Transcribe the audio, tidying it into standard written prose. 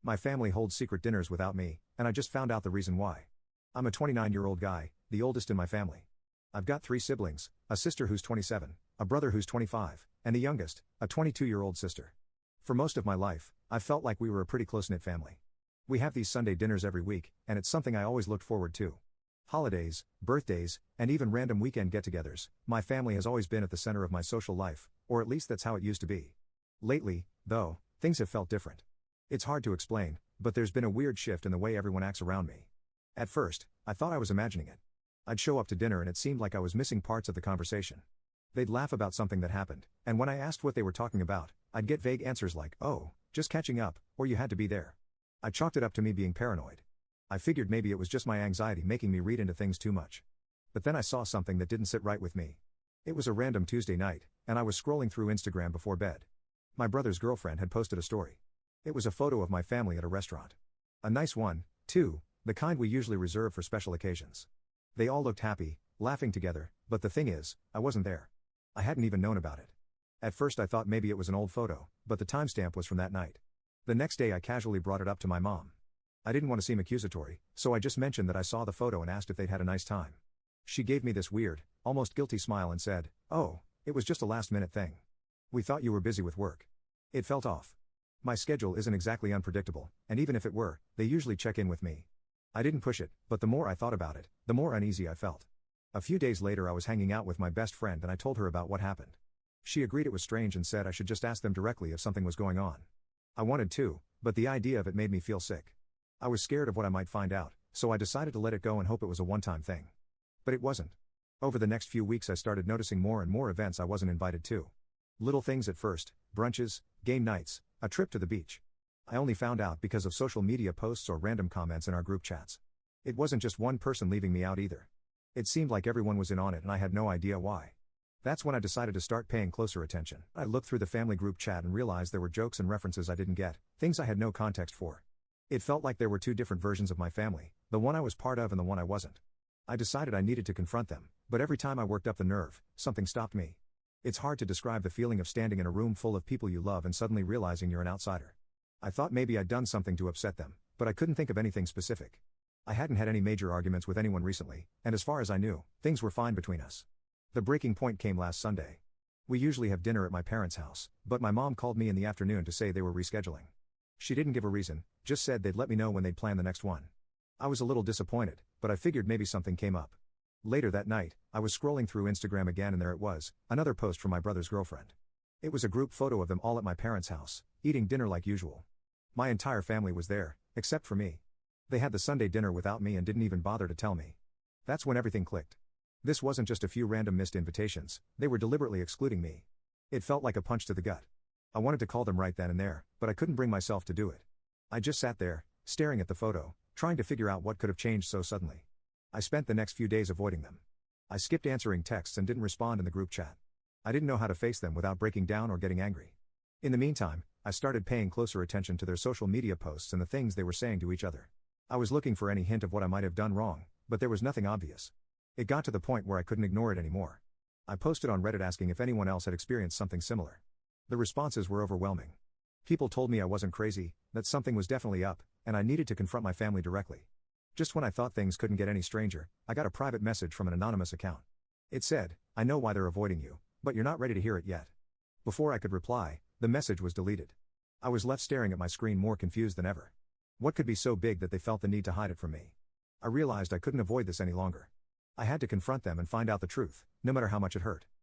My family holds secret dinners without me, and I just found out the reason why. I'm a 29-year-old guy, the oldest in my family. I've got 3 siblings, a sister who's 27, a brother who's 25, and the youngest, a 22-year-old sister. For most of my life, I've felt like we were a pretty close-knit family. We have these Sunday dinners every week, and it's something I always looked forward to. Holidays, birthdays, and even random weekend get-togethers, my family has always been at the center of my social life, or at least that's how it used to be. Lately, though, things have felt different. It's hard to explain, but there's been a weird shift in the way everyone acts around me. At first, I thought I was imagining it. I'd show up to dinner and it seemed like I was missing parts of the conversation. They'd laugh about something that happened, and when I asked what they were talking about, I'd get vague answers like, "Oh, just catching up," or "You had to be there." I chalked it up to me being paranoid. I figured maybe it was just my anxiety making me read into things too much. But then I saw something that didn't sit right with me. It was a random Tuesday night, and I was scrolling through Instagram before bed. My brother's girlfriend had posted a story. It was a photo of my family at a restaurant. A nice one, too, the kind we usually reserve for special occasions. They all looked happy, laughing together, but the thing is, I wasn't there. I hadn't even known about it. At first I thought maybe it was an old photo, but the timestamp was from that night. The next day I casually brought it up to my mom. I didn't want to seem accusatory, so I just mentioned that I saw the photo and asked if they'd had a nice time. She gave me this weird, almost guilty smile and said, "Oh, it was just a last-minute thing. We thought you were busy with work." It felt off. My schedule isn't exactly unpredictable, and even if it were, they usually check in with me. I didn't push it, but the more I thought about it, the more uneasy I felt. A few days later I was hanging out with my best friend and I told her about what happened. She agreed it was strange and said I should just ask them directly if something was going on. I wanted to, but the idea of it made me feel sick. I was scared of what I might find out, so I decided to let it go and hope it was a one-time thing. But it wasn't. Over the next few weeks I started noticing more and more events I wasn't invited to. Little things at first, brunches, game nights, a trip to the beach. I only found out because of social media posts or random comments in our group chats. It wasn't just one person leaving me out either. It seemed like everyone was in on it and I had no idea why. That's when I decided to start paying closer attention. I looked through the family group chat and realized there were jokes and references I didn't get, things I had no context for. It felt like there were 2 different versions of my family, the one I was part of and the one I wasn't. I decided I needed to confront them, but every time I worked up the nerve, something stopped me. It's hard to describe the feeling of standing in a room full of people you love and suddenly realizing you're an outsider. I thought maybe I'd done something to upset them, but I couldn't think of anything specific. I hadn't had any major arguments with anyone recently, and as far as I knew, things were fine between us. The breaking point came last Sunday. We usually have dinner at my parents' house, but my mom called me in the afternoon to say they were rescheduling. She didn't give a reason, just said they'd let me know when they'd plan the next one. I was a little disappointed, but I figured maybe something came up. Later that night, I was scrolling through Instagram again and there it was, another post from my brother's girlfriend. It was a group photo of them all at my parents' house, eating dinner like usual. My entire family was there, except for me. They had the Sunday dinner without me and didn't even bother to tell me. That's when everything clicked. This wasn't just a few random missed invitations, they were deliberately excluding me. It felt like a punch to the gut. I wanted to call them right then and there, but I couldn't bring myself to do it. I just sat there, staring at the photo, trying to figure out what could have changed so suddenly. I spent the next few days avoiding them. I skipped answering texts and didn't respond in the group chat. I didn't know how to face them without breaking down or getting angry. In the meantime, I started paying closer attention to their social media posts and the things they were saying to each other. I was looking for any hint of what I might have done wrong, but there was nothing obvious. It got to the point where I couldn't ignore it anymore. I posted on Reddit asking if anyone else had experienced something similar. The responses were overwhelming. People told me I wasn't crazy, that something was definitely up, and I needed to confront my family directly. Just when I thought things couldn't get any stranger, I got a private message from an anonymous account. It said, "I know why they're avoiding you, but you're not ready to hear it yet." Before I could reply, the message was deleted. I was left staring at my screen more confused than ever. What could be so big that they felt the need to hide it from me? I realized I couldn't avoid this any longer. I had to confront them and find out the truth, no matter how much it hurt.